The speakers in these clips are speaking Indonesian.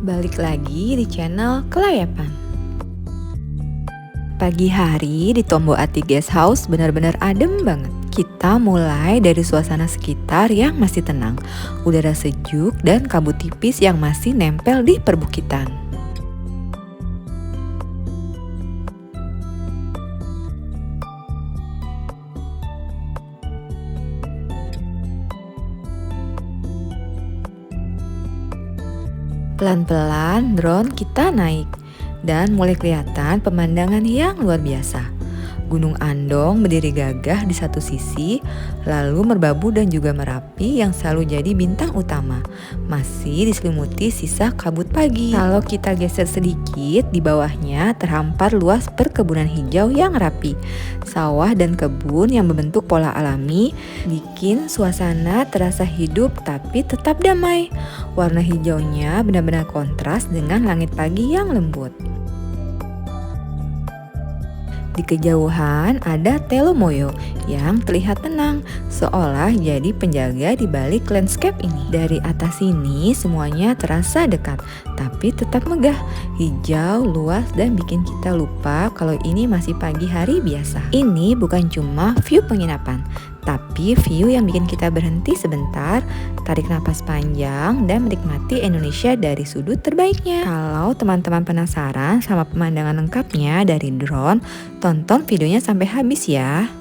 Balik lagi di channel Kelayapan. Pagi hari di Tombo Ati Guest House benar-benar adem banget. Kita mulai dari suasana sekitar yang masih tenang, udara sejuk dan kabut tipis yang masih nempel di perbukitan. Pelan-pelan drone kita naik dan mulai kelihatan pemandangan yang luar biasa. Gunung Andong berdiri gagah di satu sisi, lalu Merbabu dan juga Merapi yang selalu jadi bintang utama, masih diselimuti sisa kabut pagi. Kalau kita geser sedikit, di bawahnya terhampar luas perkebunan hijau yang rapi. Sawah dan kebun yang membentuk pola alami bikin suasana terasa hidup tapi tetap damai. Warna hijaunya benar-benar kontras dengan langit pagi yang lembut. Di kejauhan ada Telomoyo yang terlihat tenang, seolah jadi penjaga di balik landscape ini. Dari atas sini semuanya terasa dekat, tapi tetap megah, hijau, luas dan bikin kita lupa kalau ini masih pagi hari biasa. Ini bukan cuma view penginapan, tapi view yang bikin kita berhenti sebentar, tarik napas panjang dan menikmati Indonesia dari sudut terbaiknya. Kalau teman-teman penasaran sama pemandangan lengkapnya dari drone, tonton videonya sampai habis ya.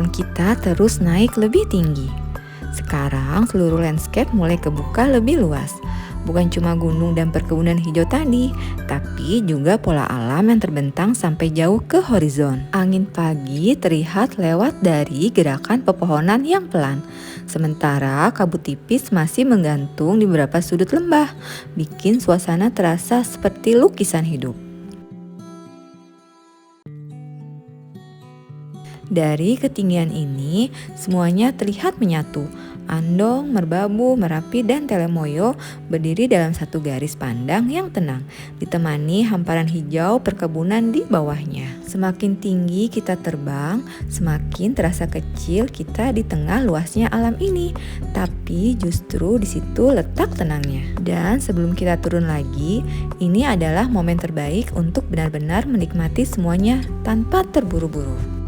drone kita terus naik lebih tinggi. Sekarang seluruh landscape mulai kebuka lebih luas. Bukan cuma gunung dan perkebunan hijau tadi, tapi juga pola alam yang terbentang sampai jauh ke horizon. Angin pagi terlihat lewat dari gerakan pepohonan yang pelan. Sementara kabut tipis masih menggantung di beberapa sudut lembah, bikin suasana terasa seperti lukisan hidup. Dari ketinggian ini, semuanya terlihat menyatu. Andong, Merbabu, Merapi, dan Telemoyo berdiri dalam satu garis pandang yang tenang, ditemani hamparan hijau perkebunan di bawahnya. Semakin tinggi kita terbang, semakin terasa kecil kita di tengah luasnya alam ini. Tapi justru di situ letak tenangnya. Dan sebelum kita turun lagi, ini adalah momen terbaik untuk benar-benar menikmati semuanya tanpa terburu-buru.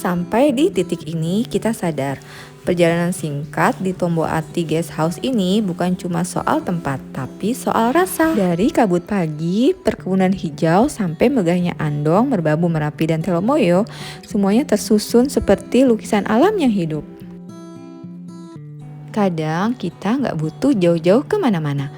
sampai di titik ini kita sadar, perjalanan singkat di Tomboati Guest House ini bukan cuma soal tempat, tapi soal rasa. Dari kabut pagi, perkebunan hijau, sampai megahnya Andong, Merbabu, Merapi, dan Telomoyo, semuanya tersusun seperti lukisan alam yang hidup. Kadang kita nggak butuh jauh-jauh kemana-mana.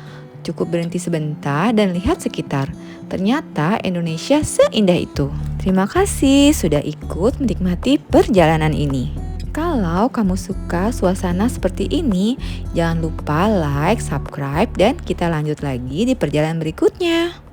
Cukup berhenti sebentar dan lihat sekitar. Ternyata Indonesia seindah itu. Terima kasih sudah ikut menikmati perjalanan ini. Kalau kamu suka suasana seperti ini, jangan lupa like, subscribe, dan kita lanjut lagi di perjalanan berikutnya.